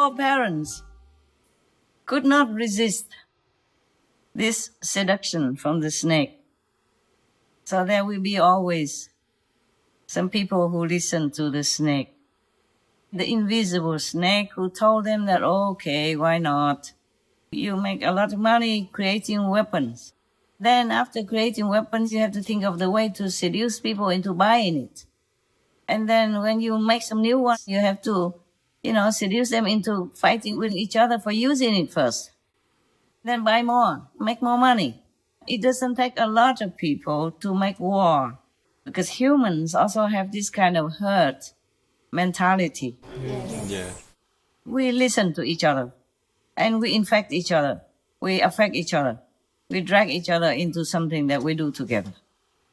poor parents could not resist this seduction from the snake. So there will be always some people who listen to the snake. The invisible snake who told them that, okay, why not? You make a lot of money creating weapons. Then after creating weapons, you have to think of the way to seduce people into buying it. And then when you make some new ones, you have to, seduce them into fighting with each other for using it first. Then buy more, make more money. It doesn't take a lot of people to make war, because humans also have this kind of herd mentality. Yes. Yeah. We listen to each other, and we infect each other. We affect each other. We drag each other into something that we do together.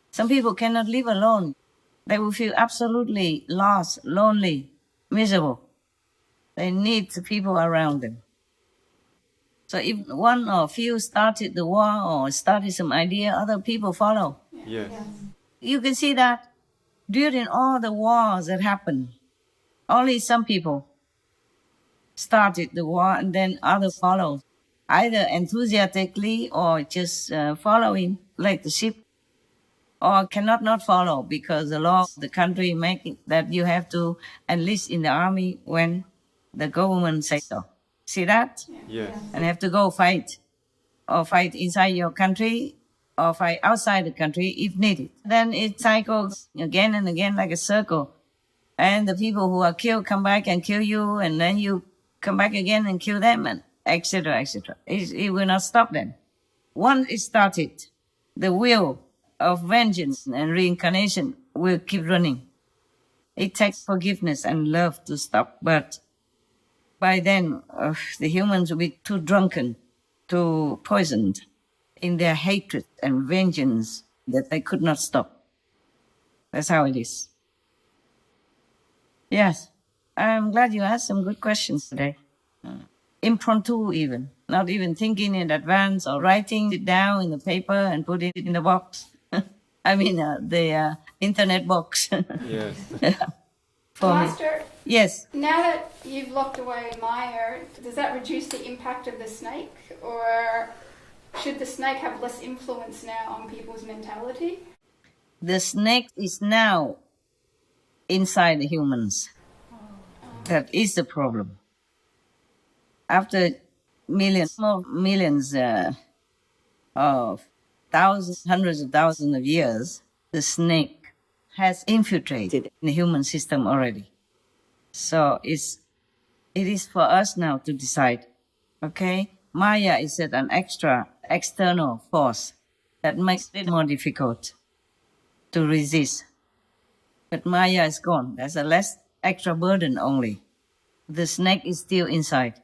Some people cannot live alone. They will feel absolutely lost, lonely, miserable. They need the people around them. So if one or few started the war or started some idea, other people follow. Yes. You can see that during all the wars that happened, only some people started the war and then others followed, either enthusiastically or just following like the ship, or cannot not follow because the law of the country make it that you have to enlist in the army when the government says so. See that? Yes. And have to go fight, or fight inside your country, or fight outside the country if needed. Then it cycles again and again like a circle. And the people who are killed come back and kill you, and then you come back again and kill them, and etc., etc. It will not stop then. Once it started, the wheel of vengeance and reincarnation will keep running. It takes forgiveness and love to stop, but by then the humans will be too drunken, too poisoned in their hatred and vengeance that they could not stop. That's how it is. Yes, I'm glad you asked some good questions today. Impromptu even, not even thinking in advance or writing it down in the paper and put it in the box. I mean, the internet box. Yes. Master, yes. Now that you've locked away Maya, does that reduce the impact of the snake? Or should the snake have less influence now on people's mentality? The snake is now inside the humans. That is the problem. After millions of thousands, hundreds of thousands of years, the snake has infiltrated the human system already. So it is for us now to decide, okay? Maya is an external force that makes it more difficult to resist. But Maya is gone. There's a less extra burden only. The snake is still inside.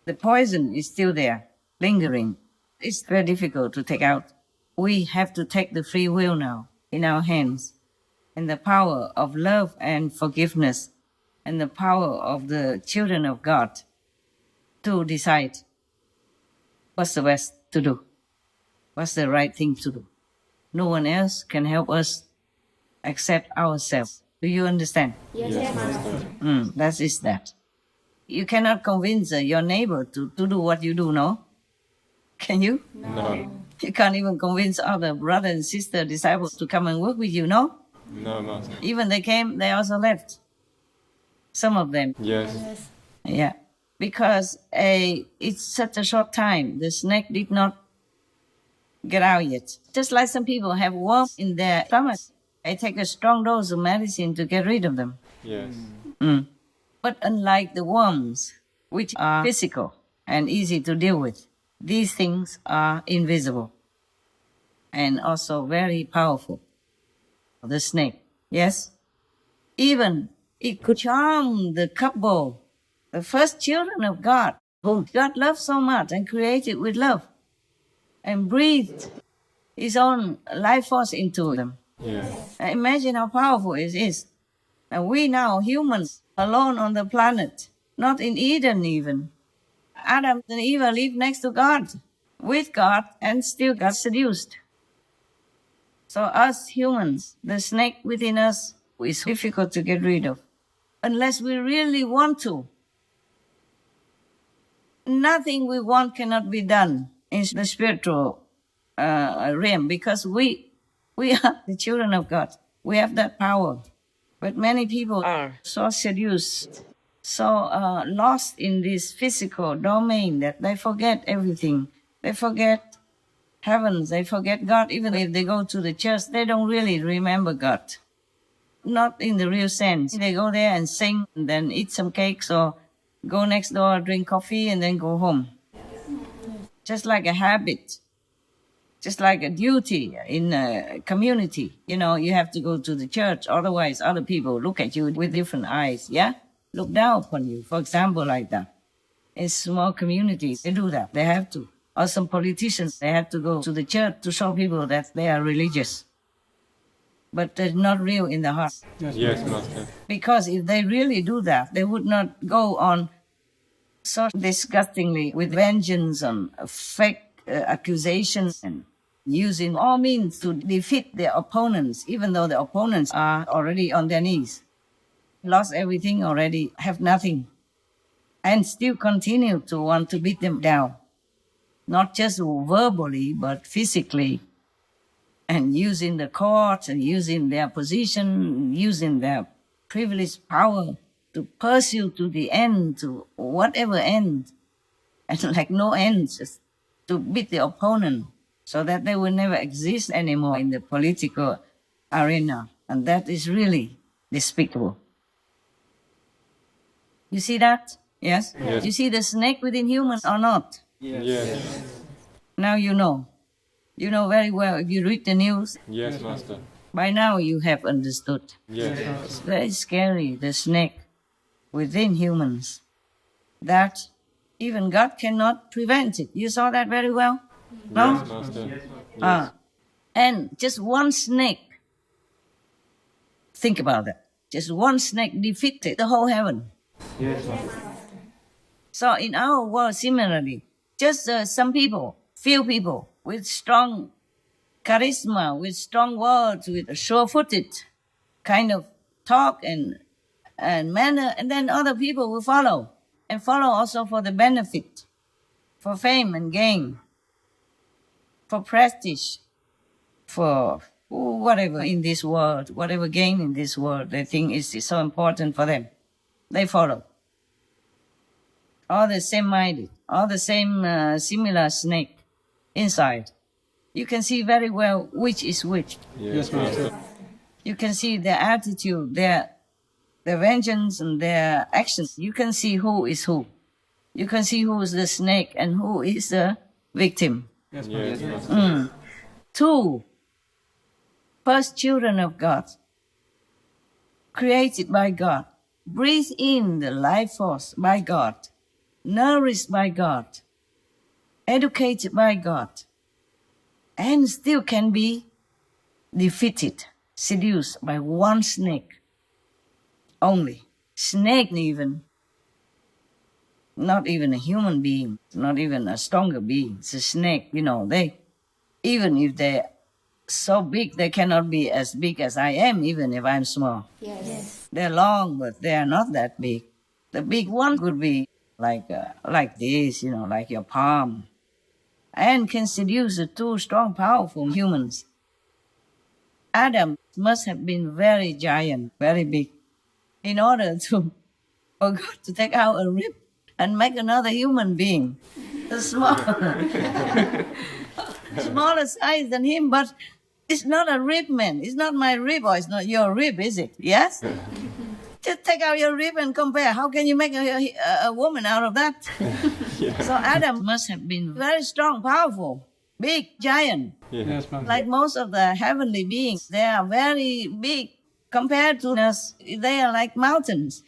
The poison is still there, lingering. It's very difficult to take out. We have to take the free will now in our hands, and the power of love and forgiveness, and the power of the children of God to decide what's the best to do, what's the right thing to do. No one else can help us except ourselves. Do you understand? Yes, Master. That is that. You cannot convince your neighbor to do what you do, no? Can you? No. You can't even convince other brother and sister disciples to come and work with you, no? No, Master. Even they came, they also left. Some of them. Yes. Yeah. Because it's such a short time. The snake did not get out yet. Just like some people have worms in their stomach. They take a strong dose of medicine to get rid of them. Yes. But unlike the worms, which are physical and easy to deal with, these things are invisible and also very powerful. The snake, yes? Even it could charm the couple, the first children of God, whom God loved so much and created with love, and breathed His own life force into them. Yes. Imagine how powerful it is. And we now, humans, alone on the planet, not in Eden even. Adam and Eve lived next to God, with God, and still got seduced. So us humans, the snake within us is difficult to get rid of. Unless we really want to. nothing we want cannot be done in the spiritual realm, because we are the children of God. We have that power. But many people are so seduced, so lost in this physical domain that they forget everything. They forget heavens, they forget God. Even if they go to the church, they don't really remember God. Not in the real sense. They go there and sing and then eat some cakes or go next door, drink coffee and then go home. Just like a habit. Just like a duty in a community. You know, you have to go to the church, otherwise other people look at you with different eyes, yeah? Look down upon you, for example, like that. In small communities, they do that, they have to. Or some politicians, they have to go to the church to show people that they are religious. But they're not real in the heart. Yes, Master. Because if they really do that, they would not go on so disgustingly with vengeance and fake accusations and using all means to defeat their opponents, even though the opponents are already on their knees, lost everything already, have nothing, and still continue to want to beat them down, not just verbally, but physically, and using the courts and using their position, using their privileged power to pursue to the end, to whatever end, and like no end, just to beat the opponent, so that they will never exist anymore in the political arena. And that is really despicable. You see that? Yes? Yes. You see the snake within humans or not? Yes. Now you know. You know very well. If you read the news, Yes, Master. by now you have understood. Yes. It's very scary, the snake within humans, that even God cannot prevent it. You saw that very well? No? Yes, Master. And just one snake, think about that. Just one snake defeated the whole heaven. Yes, Master. So in our world, similarly, just some people, few people with strong charisma, with strong words, with sure-footed kind of talk and manner, and then other people will follow, and follow also for the benefit, for fame and gain, for prestige, for whatever in this world, whatever gain in this world they think is so important for them. They follow. All the same-minded, all the same similar snake inside. You can see very well which is which. Yes, Master. You can see their attitude, their vengeance and their actions. You can see who is who. You can see who is the snake and who is the victim. Yes, Master. Two, first children of God, created by God, breathe in the life force by God, nourished by God, educated by God, and still can be defeated, seduced by one snake only. Snake even, not even a human being, not even a stronger being. It's a snake, you know, even if they're so big, they cannot be as big as I am, even if I'm small. Yes. They're long, but they are not that big. The big one could be like this, you know, like your palm, and can seduce the two strong, powerful humans. Adam must have been very giant, very big, in order for God to take out a rib and make another human being, smaller size than him, but it's not a rib, man. It's not my rib, or it's not your rib, is it? Yes? Just take out your rib and compare. How can you make a woman out of that? So Adam must have been very strong, powerful, big, giant. Yes, Master. Like most of the heavenly beings, they are very big compared to us. They are like mountains.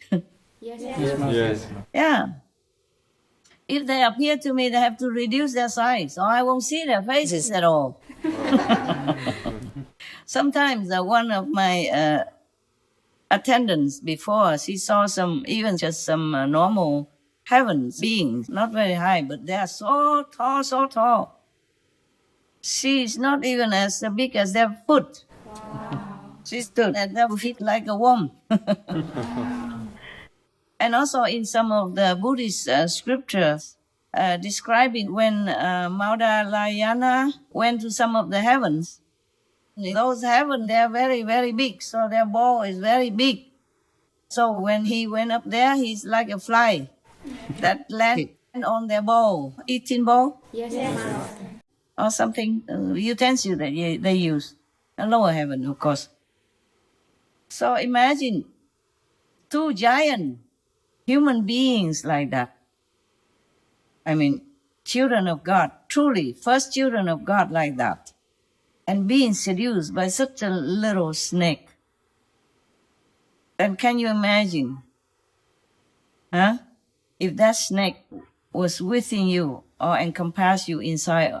Yes. Yes. Yeah. If they appear to me, they have to reduce their size, or I won't see their faces at all. Sometimes one of my attendants before, she saw even just some normal heavens beings, not very high, but they are so tall, so tall. She's not even as big as their foot. Wow. She stood at their feet like a worm. And also in some of the Buddhist scriptures, describing when Maudalayana went to some of the heavens. Those heavens, they are very, very big, so their ball is very big. So when he went up there, he's like a fly that landed on their bowl, eating bowl. Yes. Or something, utensil that they use, a lower heaven, of course. So imagine 2 giant human beings like that. I mean, children of God, truly, first children of God like that, and being seduced by such a little snake. And can you imagine, if that snake was within you or encompassed you inside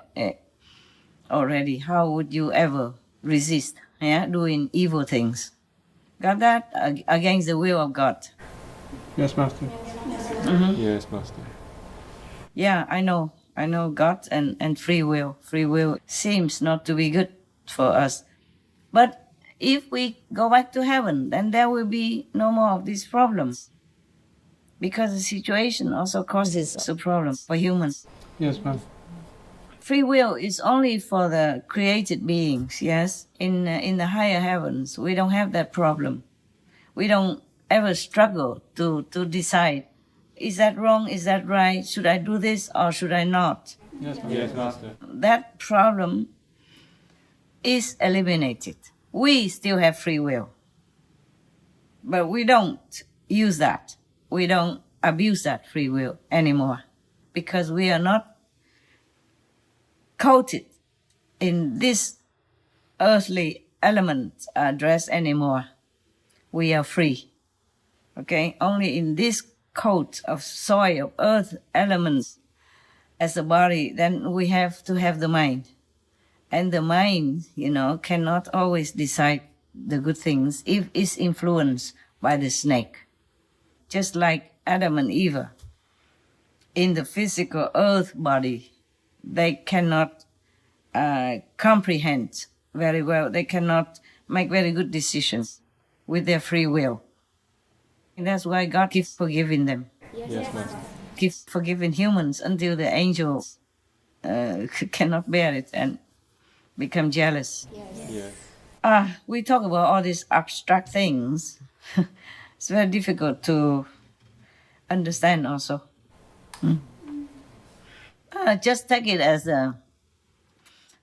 already, how would you ever resist doing evil things? Got that? Against the will of God. Yes, Master. Mm-hmm. Yes, Master. Yeah, I know God and free will. Free will seems not to be good for us. But if we go back to heaven, then there will be no more of these problems. Because the situation also causes a problem for humans. Yes, Master. Free will is only for the created beings, yes? In the higher heavens, we don't have that problem. We don't ever struggle to decide, is that wrong, is that right, should I do this or should I not? Yes, Master. Yes, Master. That problem is eliminated. We still have free will. But we don't use that. We don't abuse that free will anymore because we are not coated in this earthly element dress anymore. We are free. Okay? Only in this coat of soil, of earth elements as a body, then we have to have the mind. And the mind, cannot always decide the good things if it's influenced by the snake. Just like Adam and Eve, in the physical earth body, they cannot comprehend very well. They cannot make very good decisions with their free will. And that's why God keeps forgiving them. Yes, Master. Keeps forgiving humans until the angels cannot bear it and become jealous. Yes. We talk about all these abstract things. It's very difficult to understand also. Just take it as a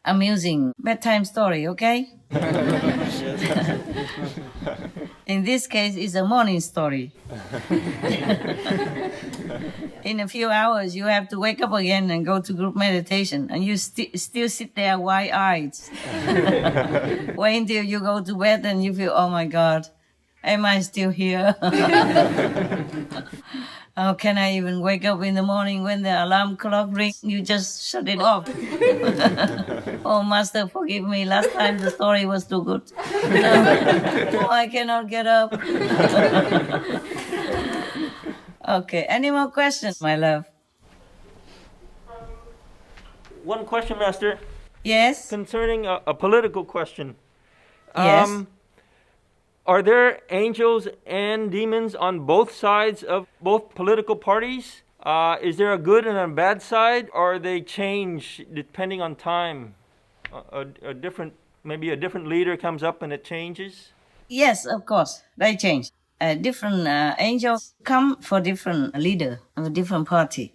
amusing bedtime story, okay? In this case, it's a morning story. In a few hours, you have to wake up again and go to group meditation, and you still sit there wide-eyed. Wait until you go to bed and you feel, oh my God, am I still here? How can I even wake up in the morning when the alarm clock rings? You just shut it off. Oh, Master, forgive me. Last time the story was too good. Oh, I cannot get up. Okay, any more questions, my love? One question, Master. Yes? Concerning a political question. Yes. Are there angels and demons on both sides of both political parties? Is there a good and a bad side, or they change depending on time? Maybe a different leader comes up and it changes? Yes, of course, they change. Different angels come for different leader of a different party.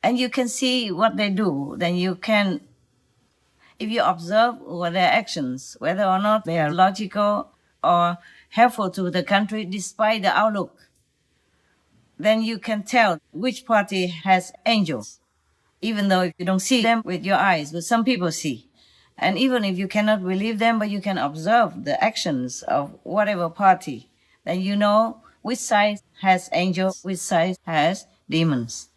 And you can see what they do. Then you can, if you observe their actions, whether or not they are logical or helpful to the country despite the outlook, then you can tell which party has angels, even though you don't see them with your eyes, but some people see. And even if you cannot believe them, but you can observe the actions of whatever party, then you know which side has angels, which side has demons.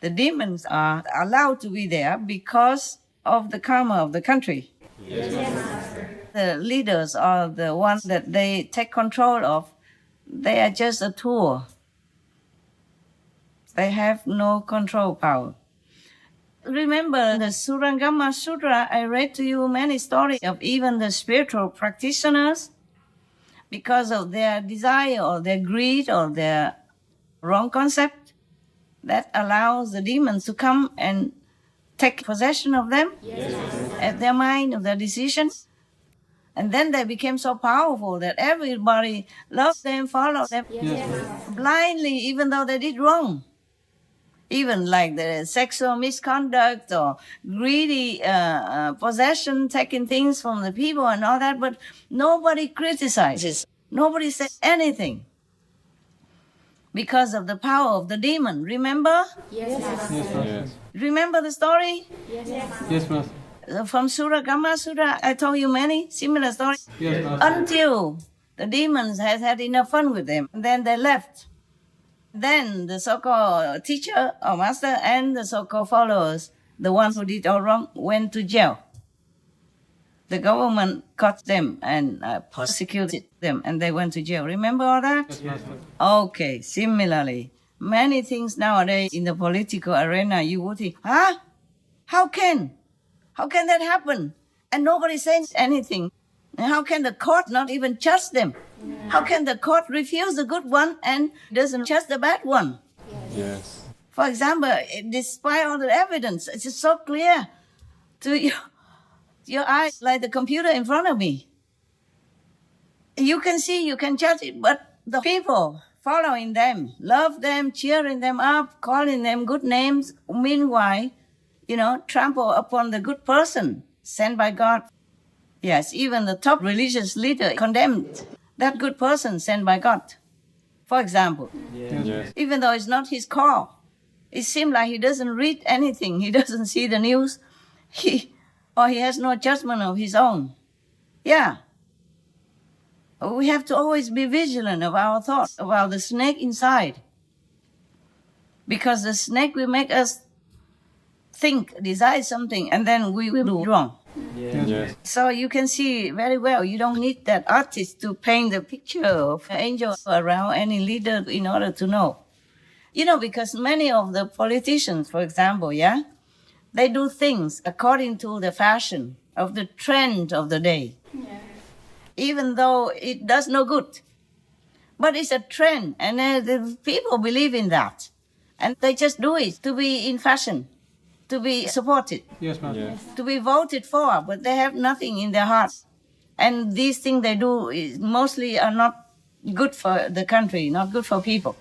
The demons are allowed to be there because of the karma of the country. Yes. The leaders are the ones that they take control of. They are just a tool. They have no control power. Remember the Surangama Sutra, I read to you many stories of even the spiritual practitioners, because of their desire or their greed or their wrong concept, that allows the demons to come and take possession of them, of their mind, of their decisions. And then they became so powerful that everybody loved them, followed them blindly, even though they did wrong. Even like the sexual misconduct or greedy possession, taking things from the people and all that, but nobody criticizes. Nobody says anything because of the power of the demon. Remember? Yes, Master. Remember the story? Yes, Master. From Surah Kama Surah, I told you many similar stories. Yes, Master. Until the demons has had enough fun with them. And then they left. Then the so-called teacher or master and the so-called followers, the ones who did all wrong, went to jail. The government caught them and persecuted them, and they went to jail. Remember all that? Yes, Master. Okay, similarly, many things nowadays in the political arena, you would think, huh? How can that happen? And nobody says anything. And how can the court not even judge them? How can the court refuse the good one and doesn't judge the bad one? Yes. For example, despite all the evidence, it's just so clear to your eyes, like the computer in front of me. You can see, you can judge it, but the people following them, love them, cheering them up, calling them good names, meanwhile, trample upon the good person sent by God. Yes, even the top religious leader condemned that good person sent by God. For example, Yes. even though it's not his call, it seems like he doesn't read anything, he doesn't see the news, or he has no judgment of his own. Yeah. We have to always be vigilant of our thoughts, about the snake inside. Because the snake will make us think, decide something, and then we will do wrong. Yes. So you can see very well, you don't need that artist to paint the picture of an angel around any leader in order to know. Because many of the politicians, for example, they do things according to the fashion of the trend of the day. Yeah. Even though it does no good. But it's a trend, and the people believe in that. And they just do it to be in fashion, to be supported, Yes, Master. Yes. to be voted for, but they have nothing in their hearts. And these things they do mostly are not good for the country, not good for people.